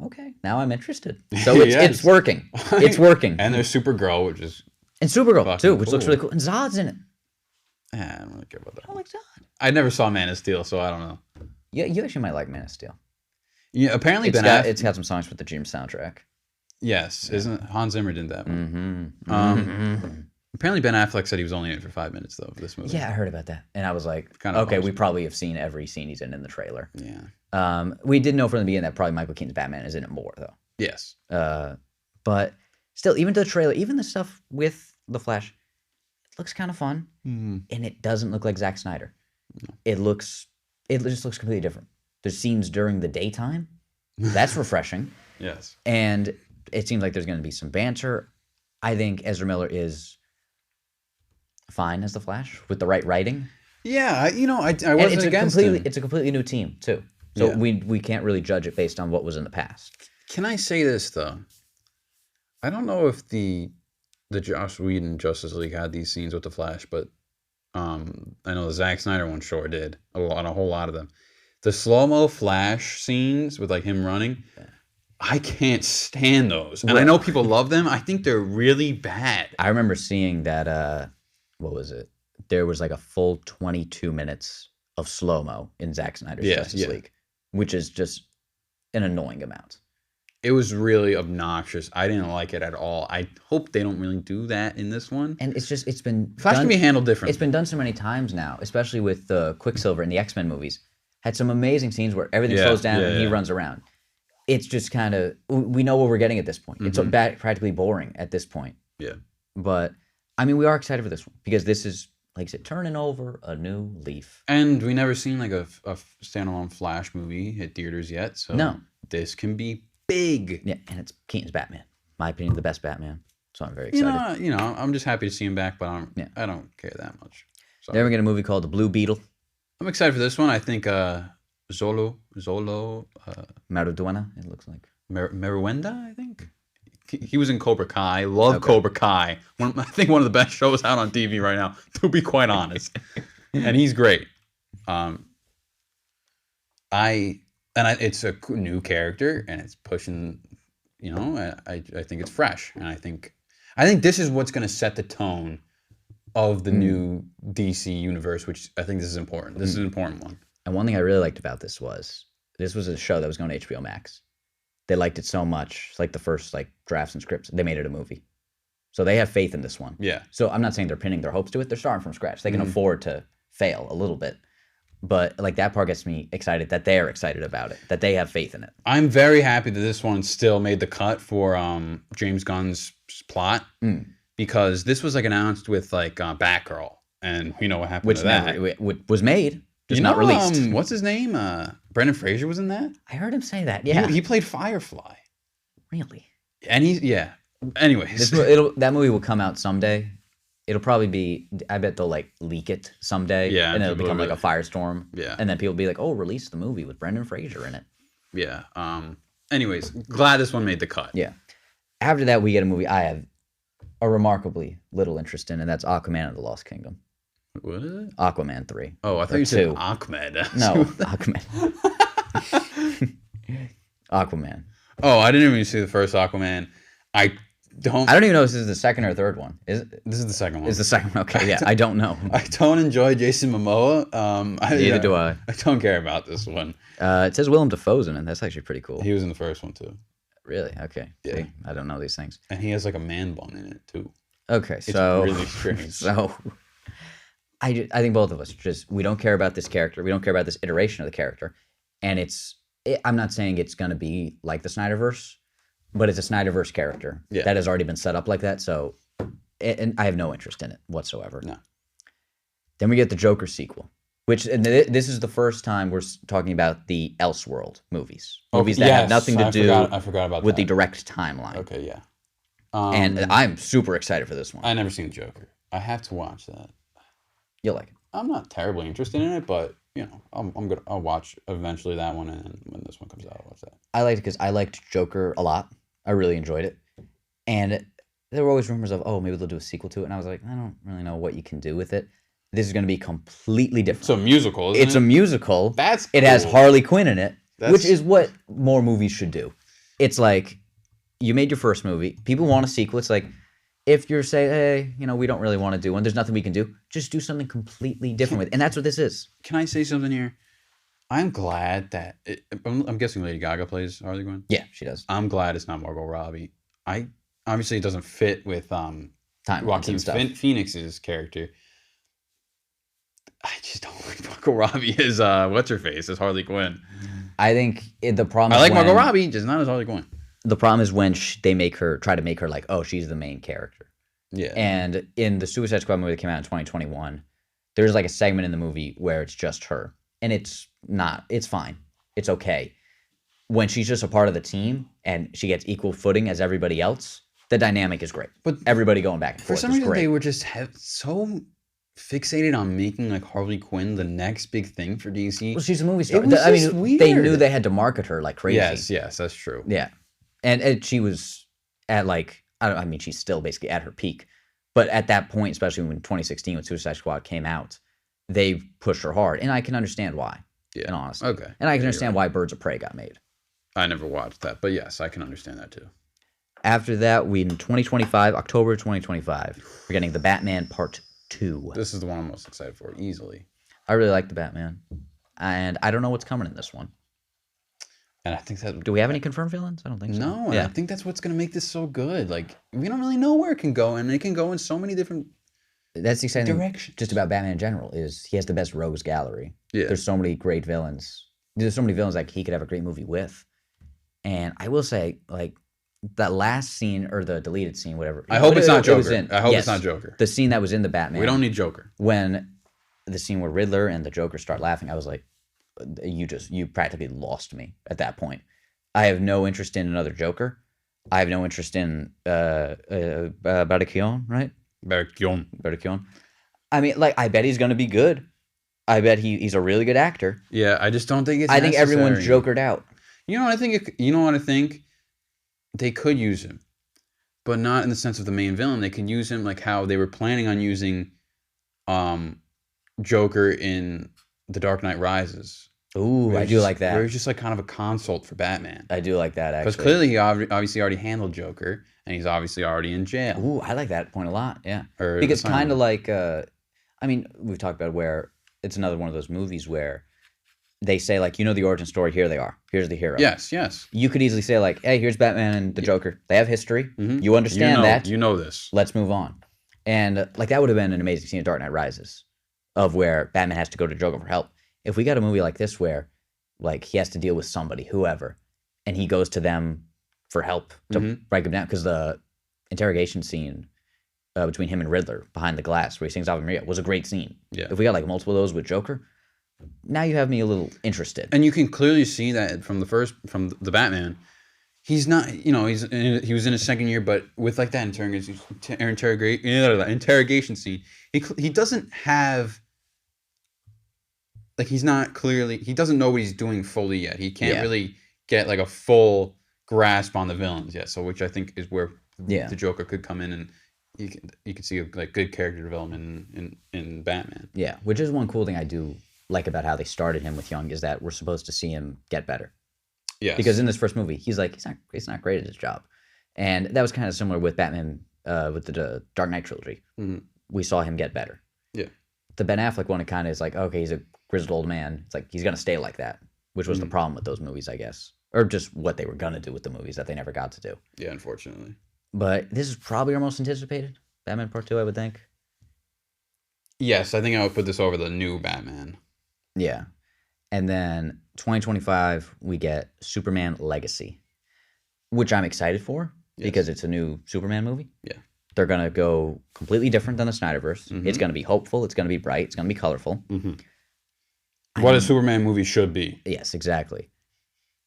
okay, now I'm interested. So it's working. It's working. And there's Supergirl, which is and Supergirl too, which looks really cool. And Zod's in it. I don't really care about that. I like Zod. I never saw Man of Steel, so I don't know. Yeah, you actually might like Man of Steel. Yeah, apparently it's got some songs with the Dream soundtrack. Yes, isn't Hans Zimmer did that one? Mm-hmm. Mm-hmm. Apparently Ben Affleck said he was only in it for 5 minutes though of this movie. Yeah, I heard about that, and I was like, Kind of okay, bums we me. probably have seen every scene he's in the trailer. Yeah. We did know from the beginning that probably Michael Keaton's Batman is in it more though. Yes. But still, even the trailer, even the stuff with the Flash, it looks kind of fun, and it doesn't look like Zack Snyder. No. It just looks completely different. There's scenes during the daytime. That's refreshing. Yes. And it seems like there's going to be some banter. I think Ezra Miller is fine as the Flash with the right writing. Yeah, I And wasn't against him. it's a completely new team too. So Yeah. we can't really judge it based on what was in the past. Can I say this though? I don't know if the Joss Whedon Justice League had these scenes with the Flash, but I know the Zack Snyder one sure did. A whole lot of them. The slow-mo Flash scenes with like him running, I can't stand those. And I know people love them. I think they're really bad. I remember seeing that what was it? There was like a full 22 minutes of slow-mo in Zack Snyder's Justice League, which is just an annoying amount. It was really obnoxious. I didn't like it at all. I hope they don't really do that in this one. And it's been Flash can be handled differently. It's been done so many times now, especially with the Quicksilver in the X-Men movies. Had some amazing scenes where everything slows down and he runs around. It's just kind of, we know what we're getting at this point. It's practically boring at this point. Yeah. But I mean, we are excited for this one because this is, like I said, turning over a new leaf. And we never seen like a standalone Flash movie hit theaters yet. So no, this can be big. Yeah, and it's Keaton's Batman. My opinion, the best Batman. So I'm very excited. You know, I'm just happy to see him back, but I don't care that much. So. Then we get a movie called The Blue Beetle. I'm excited for this one. I think Zolo Mariduena, it looks like. Meruenda, I think. He was in Cobra Kai. Love Cobra Kai. I think one of the best shows out on TV right now, to be quite honest. And he's great. It's a new character, and it's pushing. You know, I think it's fresh, and I think this is what's going to set the tone of the new DC universe, which I think this is important. This is an important one. And one thing I really liked about this was a show that was going to HBO Max. They liked it so much, it's like the first like drafts and scripts, they made it a movie. So they have faith in this one. Yeah. So I'm not saying they're pinning their hopes to it. They're starting from scratch. They can afford to fail a little bit. But like that part gets me excited that they're excited about it, that they have faith in it. I'm very happy that this one still made the cut for James Gunn's plot because this was like announced with like Batgirl, and we know what happened to that. Was made, just not released. What's his name? Brendan Fraser was in that. I heard him say that. Yeah, he played Firefly. Really? And Anyways, that movie will come out someday. It'll probably be, I bet they'll like leak it someday. Yeah. And it'll become like a firestorm. Yeah. And then people will be like, oh, release the movie with Brendan Fraser in it. Yeah. Anyways, glad this one made the cut. Yeah. After that, we get a movie I have a remarkably little interest in, and that's Aquaman and the Lost Kingdom. What is it? Aquaman 3. Oh, I thought you said Ahmed. No, Aquaman. Aquaman. Oh, I didn't even see the first Aquaman. I don't even know if this is the second or third one. Is it? This is the second one. Is the second one? Okay, yeah. I don't know. I don't enjoy Jason Momoa. Neither do I. I don't care about this one. It says Willem Dafoe's in it. That's actually pretty cool. He was in the first one too. Really? Okay. Yeah. See, I don't know these things. And he has like a man bun in it too. Okay, It's so really strange. So I think both of us we don't care about this character. We don't care about this iteration of the character. And I'm not saying it's going to be like the Snyderverse, but it's a Snyderverse character that has already been set up like that. So, and I have no interest in it whatsoever. No. Then we get the Joker sequel, this is the first time we're talking about the Elseworld movies. Movies that have nothing to do I forgot about with that. the direct timeline. Okay, yeah. And I'm super excited for this one. I never seen Joker. I have to watch that. You'll like it. I'm not terribly interested in it, but I'll watch eventually that one, and when this one comes out, I'll watch that. I liked it because I liked Joker a lot. I really enjoyed it. And there were always rumors of, oh, maybe they'll do a sequel to it. And I was like, I don't really know what you can do with it. This is going to be completely different. It's a musical, isn't it? It's a musical. That's cool. It has Harley Quinn in it, which is what more movies should do. It's like, you made your first movie. People want a sequel. It's like, if you're saying, hey, we don't really want to do one, there's nothing we can do, just do something completely different with it. And that's what this is. Can I say something here? I'm glad that I'm guessing Lady Gaga plays Harley Quinn. Yeah, she does. I'm glad it's not Margot Robbie. I obviously it doesn't fit with Timelines Joaquin and stuff. Phoenix's character. I just don't like Margot Robbie as what's her face as Harley Quinn. I think the problem I is like Margot when Robbie, just not as Harley Quinn. the problem is when they try to make her like, oh, she's the main character. Yeah. And in the Suicide Squad movie that came out in 2021, there's like a segment in the movie where it's just her, and it's not. It's fine. It's okay. When she's just a part of the team and she gets equal footing as everybody else, the dynamic is great. But everybody going back and for forth some is reason, great. they were just so fixated on making like Harley Quinn the next big thing for DC. Well, she's a movie star. It was I just mean, they knew weird. they had to market her like crazy. Yes, that's true. Yeah, and she was at like I mean, she's still basically at her peak, but at that point, especially when 2016 when Suicide Squad came out, they pushed her hard, and I can understand why. Yeah. And honestly, Okay. and I can Yeah, understand you're why Birds of Prey got made. I never watched that, but yes, I can understand that too. After that, in 2025, October 2025, we're getting the Batman Part 2. This is the one I'm most excited for, easily. I really like the Batman, and I don't know what's coming in this one. And I think that. Do we have any confirmed villains? I don't think so. No, and I think that's what's going to make this so good. Like, we don't really know where it can go, and it can go in so many different That's the exciting directions. thing just about Batman in general is he has the best rogues gallery. Yeah. There's so many great villains. There's so many villains like he could have a great movie with. And I will say, like, that last scene or the deleted scene, whatever. I hope it's not it was Joker. in- I hope yes, it's not Joker. The scene that was in the Batman. We don't need Joker. When the scene where Riddler and the Joker start laughing, I was like, you practically lost me at that point. I have no interest in another Joker. I have no interest in Baratheon, right? Baratheon. I mean, like, I bet he's going to be good. I bet he's a really good actor. Yeah, I just don't think it's I think everyone's necessary. jokered out. You know what I think? You know what I think? They could use him, but not in the sense of the main villain. They could use him like how they were planning on using Joker in The Dark Knight Rises. Ooh, I do like that. Where he's just like kind of a consult for Batman. I do like that, actually. Because clearly he obviously already handled Joker, and he's obviously already in jail. Ooh, I like that point a lot, yeah. Or Because the kind of Asylum. like, I mean, we've talked about where it's another one of those movies where they say, like, you know the origin story, here they are. Here's the hero. Yes. You could easily say, like, hey, here's Batman and the Joker. They have history. Mhm. You understand that. You know this. Let's move on. And, like, that would have been an amazing scene in Dark Knight Rises of where Batman has to go to Joker for help. If we got a movie like this where, like, he has to deal with somebody, whoever, and he goes to them for help to break him down, because the interrogation scene between him and Riddler behind the glass where he sings Ave Maria was a great scene. Yeah. If we got, like, multiple of those with Joker, now you have me a little interested. And you can clearly see that from the Batman. He's not, he was in his second year, but with like that interrogation scene, he doesn't have, like, he's not clearly, he doesn't know what he's doing fully yet. He can't really get like a full grasp on the villains yet. So, which I think is where the Joker could come in, and you can see like good character development in Batman. Yeah, which is one cool thing I do like about how they started him with Young is that we're supposed to see him get better. Yes. Because in this first movie, he's not great at his job, and that was kind of similar with Batman with the Dark Knight trilogy. Mm-hmm. We saw him get better. Yeah. The Ben Affleck one, it kind of is like, okay, he's a grizzled old man. It's like he's gonna stay like that, which was the problem with those movies, I guess, or just what they were gonna do with the movies that they never got to do. Yeah, unfortunately. But this is probably our most anticipated Batman Part 2, I would think. Yes, I think I would put this over the new Batman. Yeah. And then 2025, we get Superman Legacy, which I'm excited for because it's a new Superman movie. Yeah. They're going to go completely different than the Snyderverse. Mm-hmm. It's going to be hopeful. It's going to be bright. It's going to be colorful. Mm-hmm. What a Superman movie should be. Yes, exactly.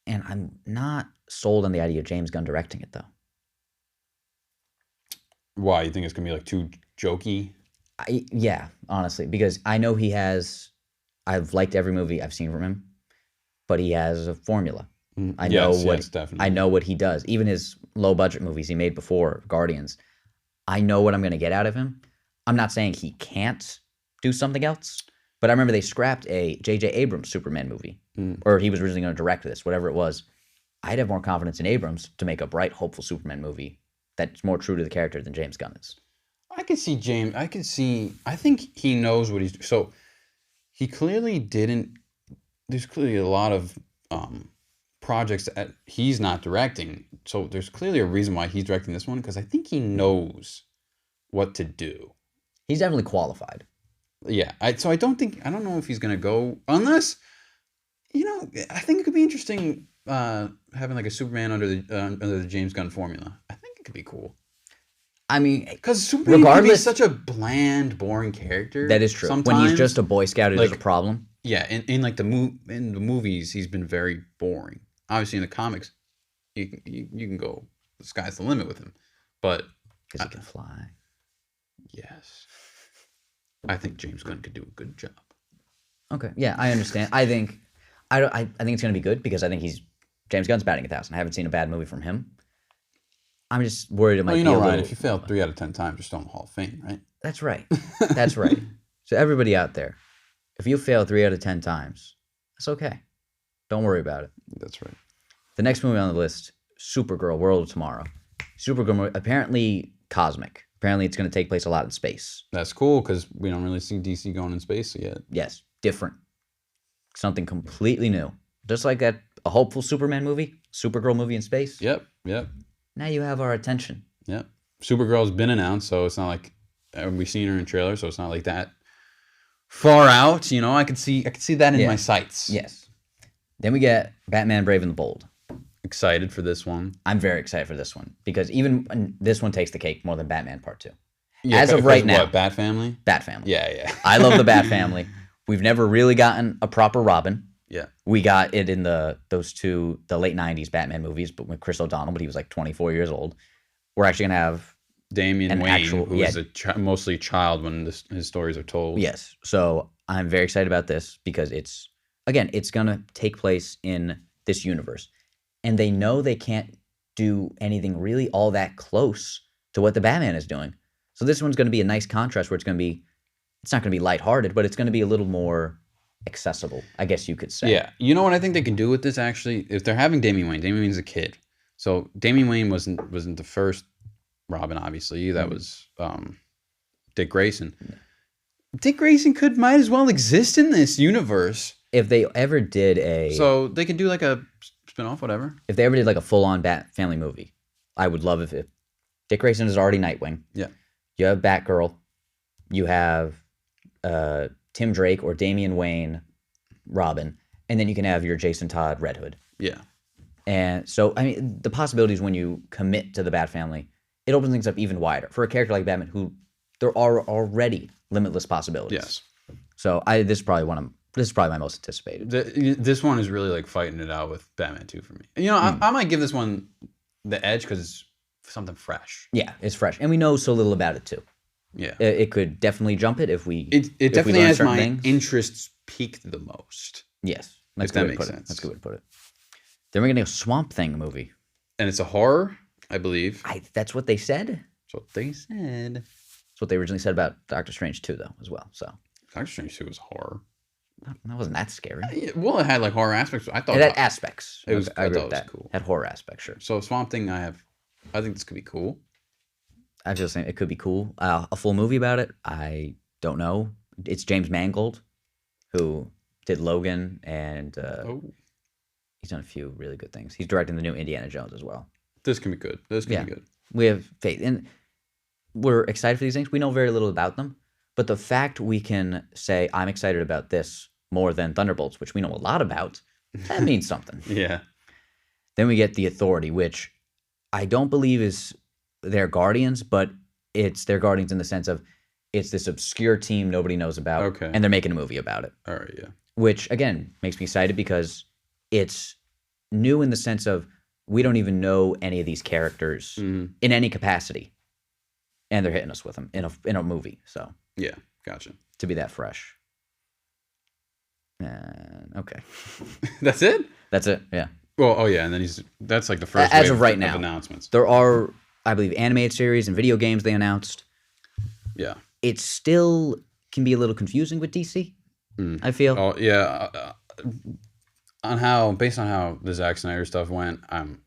And I'm not sold on the idea of James Gunn directing it, though. Why? You think it's going to be like too jokey? Yeah, honestly, because I know he has... I've liked every movie I've seen from him, but he has a formula. I know what he does. Even his low budget movies he made before Guardians, I know what I'm going to get out of him. I'm not saying he can't do something else, but I remember they scrapped a J.J. Abrams Superman movie, or he was originally going to direct this, whatever it was. I'd have more confidence in Abrams to make a bright, hopeful Superman movie that's more true to the character than James Gunn is. I could see James. I think he knows what he's doing. So he clearly didn't. There's clearly a lot of projects that he's not directing. So there's clearly a reason why he's directing this one, because I think he knows what to do. He's definitely qualified. Yeah. So I don't know if he's gonna go unless, I think it could be interesting having like a Superman under the James Gunn formula. I think it could be cool. I mean, because Superman can be such a bland, boring character. That is true. Sometimes, when he's just a Boy Scout, it is a problem. Yeah, in like in the movies, he's been very boring. Obviously, in the comics, you can go, the sky's the limit with him, but because he can fly. Yes, I think James Gunn could do a good job. Okay, yeah, I understand. I think it's going to be good because I think James Gunn's batting 1,000. I haven't seen a bad movie from him. I'm just worried it might be a little... if you fail 3 out of 10 times, you're still in the Hall of Fame, right? That's right. That's right. So everybody out there, if you fail 3 out of 10 times, that's okay. Don't worry about it. That's right. The next movie on the list, Supergirl, World of Tomorrow. Supergirl, apparently cosmic. Apparently it's going to take place a lot in space. That's cool because we don't really see DC going in space yet. Yes, different. Something completely new. Just like that, a hopeful Superman movie, Supergirl movie in space. Yep. Now you have our attention. Yep. Supergirl's been announced, so it's not like we've seen her in trailers, so it's not like that far out. I could see that in my sights. Yes. Then we get Batman: Brave and the Bold. Excited for this one. I'm very excited for this one because even this one takes the cake more than Batman Part 2. Yeah, as of right now, Bat Family. Bat Family. Yeah. I love the Bat Family. We've never really gotten a proper Robin. Yeah. We got it in the late 90s Batman movies, but with Chris O'Donnell, but he was like 24 years old. We're actually going to have Damian Wayne, who was mostly a child when his stories are told. Yes. So I'm very excited about this because it's going to take place in this universe. And they know they can't do anything really all that close to what the Batman is doing. So this one's going to be a nice contrast where it's not going to be lighthearted, but it's going to be a little more accessible, I guess you could say. Yeah. You know what I think they can do with this, actually? If they're having Damian Wayne's a kid. So Damian Wayne wasn't the first Robin, obviously. That was Dick Grayson. Yeah. Dick Grayson might as well exist in this universe. If they ever did So they could do like a spin-off, whatever. If they ever did like a full-on Bat Family movie, I would love if Dick Grayson is already Nightwing. Yeah. You have Batgirl. You have Tim Drake or Damian Wayne Robin. And then you can have your Jason Todd Red Hood. Yeah. And so, I mean, the possibilities when you commit to the Bat Family, it opens things up even wider. For a character like Batman, who there are already limitless possibilities. Yes. So this is probably my most anticipated. This one is really like fighting it out with Batman 2 for me. I might give this one the edge because it's something fresh. Yeah, it's fresh. And we know so little about it too. Yeah. It could definitely jump it if we... It definitely has my interests peaked the most. Yes. If that makes sense. That's a good way to put it. Then we're getting a Swamp Thing movie. And it's a horror, I believe. That's what they said? That's what they said. That's what they originally said about Doctor Strange 2, though, as well. So Doctor Strange 2 was horror. That wasn't that scary. Well, it had like horror aspects. I thought it had aspects. I agree with that. It was cool. Had horror aspects, sure. So Swamp Thing, I think this could be cool. I was just saying it could be cool. A full movie about it, I don't know. It's James Mangold, who did Logan, and he's done a few really good things. He's directing the new Indiana Jones as well. This can be good. Be good. We have faith. And we're excited for these things. We know very little about them. But the fact we can say, I'm excited about this more than Thunderbolts, which we know a lot about, that means something. Yeah. Then we get The Authority, which I don't believe is their Guardians, but it's their Guardians in the sense of it's this obscure team nobody knows about, okay, and they're making a movie about it. All right, yeah. Which, again, makes me excited because it's new in the sense of we don't even know any of these characters in any capacity, and they're hitting us with them in a movie. So yeah, gotcha. To be that fresh. Okay. That's it? That's it, yeah. Well, oh yeah, and then that's like the first as of right now announcements. There are, I believe, animated series and video games they announced. Yeah. It still can be a little confusing with DC, I feel. Oh yeah. Based on how the Zack Snyder stuff went, I'm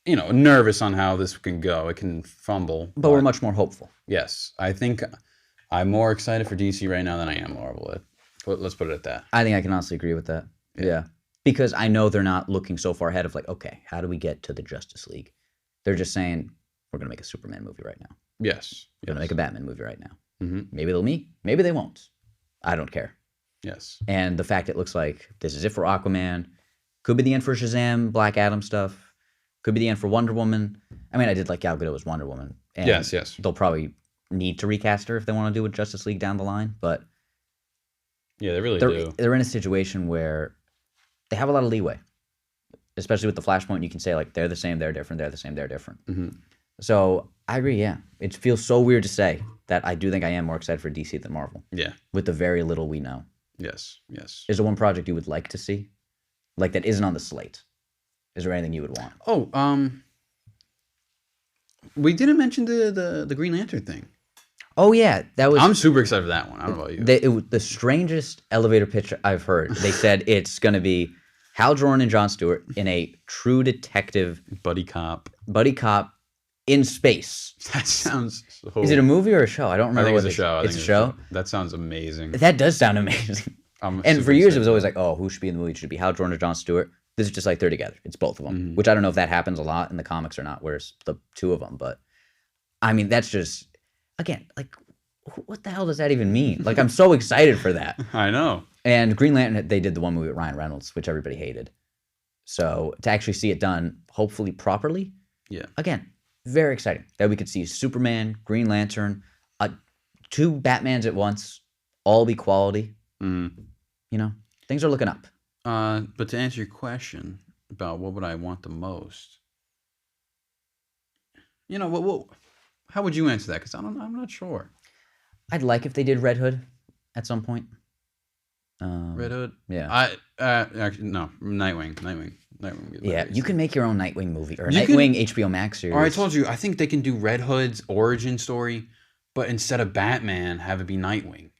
nervous on how this can go. It can fumble. But we're much more hopeful. Yes. I think I'm more excited for DC right now than I am Marvel. Let's put it at that. I think I can honestly agree with that. Yeah. because I know they're not looking so far ahead of like, okay, how do we get to the Justice League? They're just saying, we're going to make a Superman movie right now. Yes. We're going to make a Batman movie right now. Mm-hmm. Maybe they'll meet. Maybe they won't. I don't care. Yes. And the fact it looks like this is it for Aquaman. Could be the end for Shazam, Black Adam stuff. Could be the end for Wonder Woman. I mean, I did like Gal Gadot as Wonder Woman. And yes. they'll probably need to recast her if they want to do a Justice League down the line. But yeah, they really do. They're in a situation where they have a lot of leeway, especially with the Flashpoint. You can say like they're the same, they're different, they're the same, they're different. Mm-hmm. So I agree. Yeah, it feels so weird to say that I do think I am more excited for DC than Marvel. Yeah, with the very little we know. Yes. Is there one project you would like to see, like that isn't on the slate? Is there anything you would want? Oh, we didn't mention the Green Lantern thing. Oh yeah, that was. I'm super excited for that one. I don't know about you. It was the strangest elevator pitch I've heard. They said it's going to be Hal Jordan and Jon Stewart in a true detective buddy cop in space. That sounds. So... Is it a movie or a show? I don't remember. I think it's a show. It's a show. That sounds amazing. That does sound amazing. And for years it was always like, oh, who should be in the movie? Should it be Hal Jordan or Jon Stewart? This is just like they're together. It's both of them, Mm-hmm. which I don't know if that happens a lot in the comics or not. Where's the two of them? But I mean, that's just again like. What the hell does that even mean? Like, I'm so excited for that. I know. And Green Lantern, they did the one movie with Ryan Reynolds, which everybody hated. So to actually see it done, hopefully properly, yeah. Again, very exciting that we could see Superman, Green Lantern, two Batmans at once, all be quality. Mm. You know, things are looking up. But to answer your question about what would I want the most, you know, what how would you answer that? Because I'm not sure. I'd like if they did Red Hood at some point. Red Hood? Yeah. Actually, no. Nightwing. Yeah, you can make your own Nightwing movie or You Nightwing HBO Max series. Or I told you, I think they can do Red Hood's origin story, but instead of Batman, have it be Nightwing.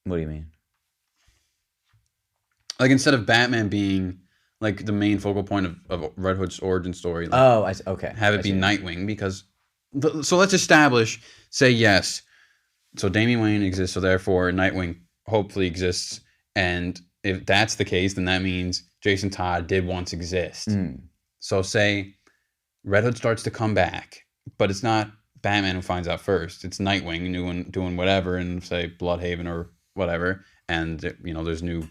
What do you mean? Like instead of Batman being like the main focal point of Red Hood's origin story. Like, Oh, okay. have it be Nightwing because. So let's establish. Say yes. So Damian Wayne exists, so therefore Nightwing hopefully exists. And if that's the case, then that means Jason Todd did once exist. Mm. So say Red Hood starts to come back, but it's not Batman who finds out first. It's Nightwing doing whatever in, say, Bloodhaven or whatever. And, there's new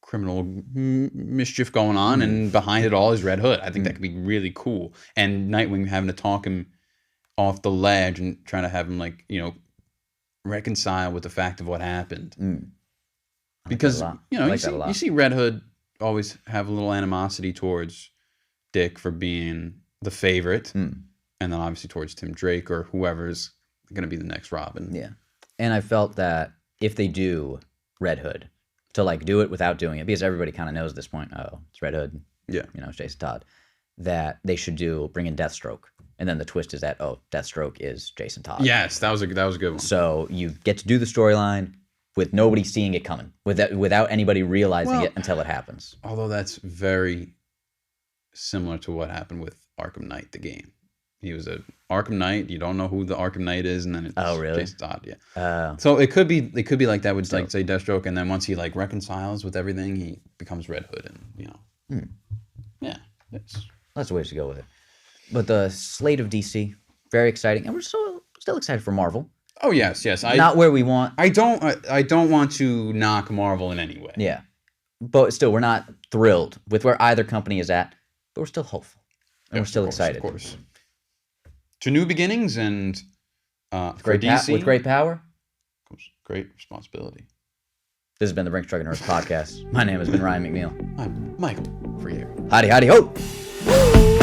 criminal mischief going on, and behind it all is Red Hood. I think that could be really cool. And Nightwing having to talk him off the ledge and trying to have him, reconcile with the fact of what happened. Because you see Red Hood always have a little animosity towards Dick for being the favorite, and then obviously towards Tim Drake or whoever's going to be the next Robin. Yeah, and I felt that if they do Red Hood, to do it without doing it, because everybody kind of knows at this point, oh, it's Red Hood, it's Jason Todd, that they should bring in Deathstroke. And then the twist is that, Deathstroke is Jason Todd. Yes, that was a good one. So you get to do the storyline with nobody seeing it coming, without anybody realizing it until it happens. Although that's very similar to what happened with Arkham Knight, the game. He was a Arkham Knight. You don't know who the Arkham Knight is, and then it's really? Jason Todd. Yeah. So it could be like that with say Deathstroke, and then once he reconciles with everything, he becomes Red Hood, and yeah, that's the way to go with it. But the slate of DC, very exciting, and we're still excited for Marvel. Oh yes. Not where we want. I don't want to knock Marvel in any way. Yeah, but still, we're not thrilled with where either company is at, but we're still hopeful, and we're still excited. Of course. To new beginnings and for DC with great power comes great responsibility. This has been the Brinx Truck and Hearse podcast. My name has been Ryan McNeil. I'm Michael Freer. Howdy ho!